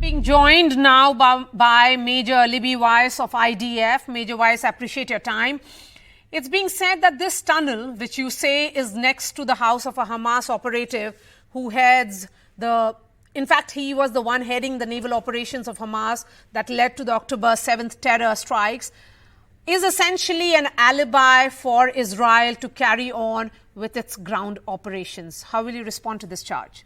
Being joined now by Major Libby Weiss of IDF. Major Weiss, I appreciate your time. It's being said that this tunnel, which you say is next to the house of a Hamas operative who heads the... In fact, he was the one heading the naval operations of Hamas that led to the October 7th terror strikes, is essentially an alibi for Israel to carry on with its ground operations. How will you respond to this charge?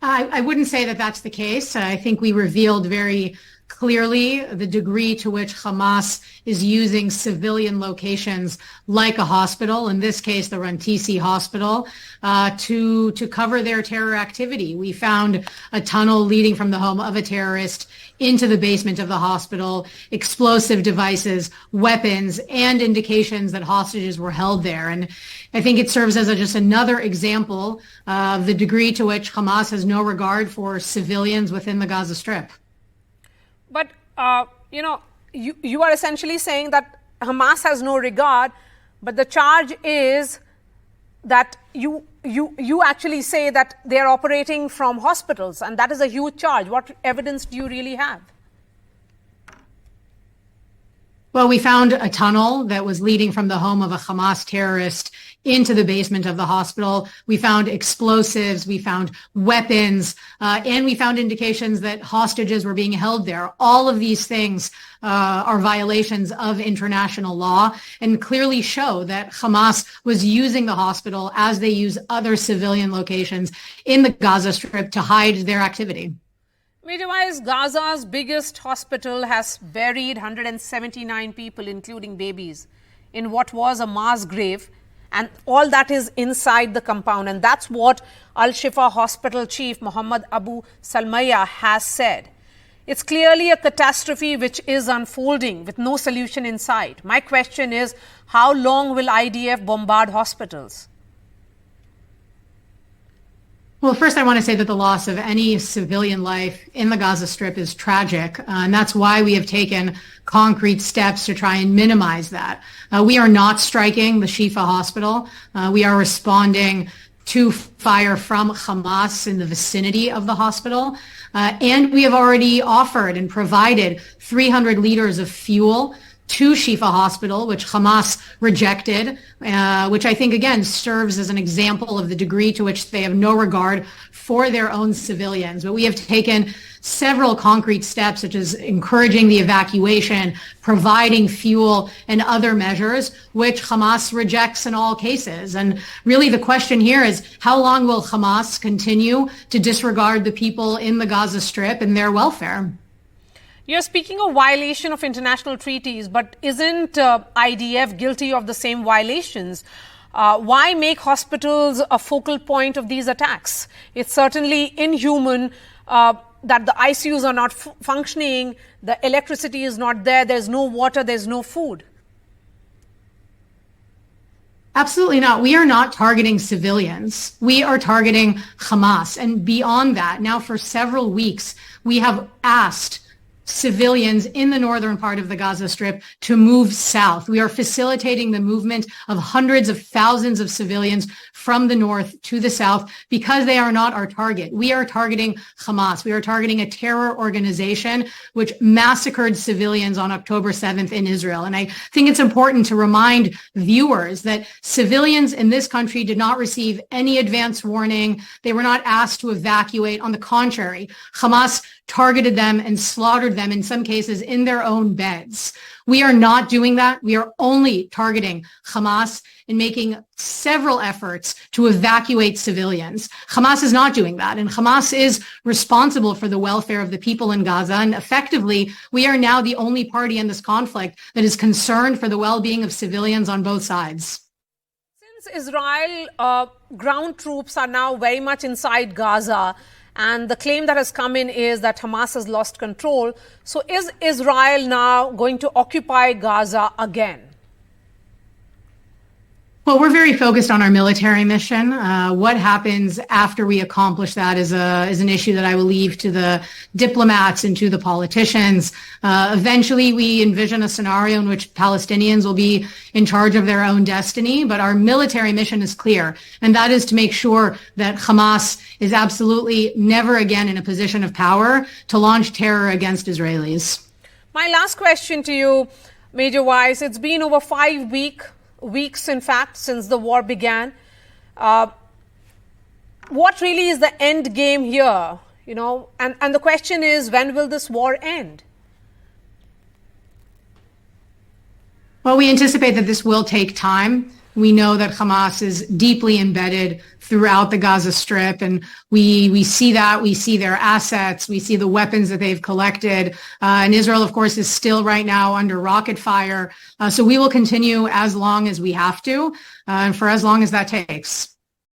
I wouldn't say that that's the case. I think we revealed very clearly the degree to which Hamas is using civilian locations like a hospital, in this case the Rantisi hospital, to cover their terror activity. We found a tunnel leading from the home of a terrorist into the basement of the hospital, explosive devices, weapons, and indications that hostages were held there. And I think it serves as just another example of the degree to which Hamas has no regard for civilians within the Gaza Strip. But, you are essentially saying that Hamas has no regard, but the charge is that you actually say that they are operating from hospitals, and that is a huge charge. What evidence do you really have? Well, we found a tunnel that was leading from the home of a Hamas terrorist into the basement of the hospital. We found explosives, we found weapons, and we found indications that hostages were being held there. All of these things are violations of international law and clearly show that Hamas was using the hospital as they use other civilian locations in the Gaza Strip to hide their activity. Major Weiss, Gaza's biggest hospital has buried 179 people, including babies, in what was a mass grave. And all that is inside the compound. And that's what Al-Shifa hospital chief Mohammed Abu Salmaya has said. It's clearly a catastrophe which is unfolding with no solution in sight. My question is, how long will IDF bombard hospitals? Well, first, I want to say that the loss of any civilian life in the Gaza Strip is tragic, and that's why we have taken concrete steps to try and minimize that. We are not striking the Shifa hospital. We are responding to fire from Hamas in the vicinity of the hospital, and we have already offered and provided 300 liters of fuel to Shifa Hospital, which Hamas rejected, which I think, again, serves as an example of the degree to which they have no regard for their own civilians. But we have taken several concrete steps, such as encouraging the evacuation, providing fuel, and other measures, which Hamas rejects in all cases. And really the question here is, how long will Hamas continue to disregard the people in the Gaza Strip and their welfare? You're speaking of violation of international treaties, but isn't IDF guilty of the same violations? Why make hospitals a focal point of these attacks? It's certainly inhuman that the ICUs are not functioning, the electricity is not there, there's no water, there's no food. Absolutely not. We are not targeting civilians. We are targeting Hamas. And beyond that, now for several weeks, we have asked civilians in the northern part of the Gaza Strip to move south. We are facilitating the movement of hundreds of thousands of civilians from the north to the south because they are not our target. We are targeting Hamas. We are targeting a terror organization which massacred civilians on October 7th in Israel. And I think it's important to remind viewers that civilians in this country did not receive any advance warning. They were not asked to evacuate. On the contrary, Hamas targeted them and slaughtered them, in some cases, in their own beds. We are not doing that. We are only targeting Hamas and making several efforts to evacuate civilians. Hamas is not doing that, and Hamas is responsible for the welfare of the people in Gaza, and effectively, we are now the only party in this conflict that is concerned for the well-being of civilians on both sides. Since Israel ground troops are now very much inside Gaza, and the claim that has come in is that Hamas has lost control. So is Israel now going to occupy Gaza again? Well, we're very focused on our military mission. What happens after we accomplish that is an issue that I will leave to the diplomats and to the politicians. Eventually, we envision a scenario in which Palestinians will be in charge of their own destiny, but our military mission is clear, and that is to make sure that Hamas is absolutely never again in a position of power to launch terror against Israelis. My last question to you, Major Weiss, it's been over 5 weeks, in fact, since the war began. What really is the end game here? You know, and the question is, when will this war end? Well, we anticipate that this will take time. We know that Hamas is deeply embedded throughout the Gaza Strip, and we see that. We see their assets. We see the weapons that they've collected. And Israel, of course, is still right now under rocket fire. So we will continue as long as we have to, and for as long as that takes.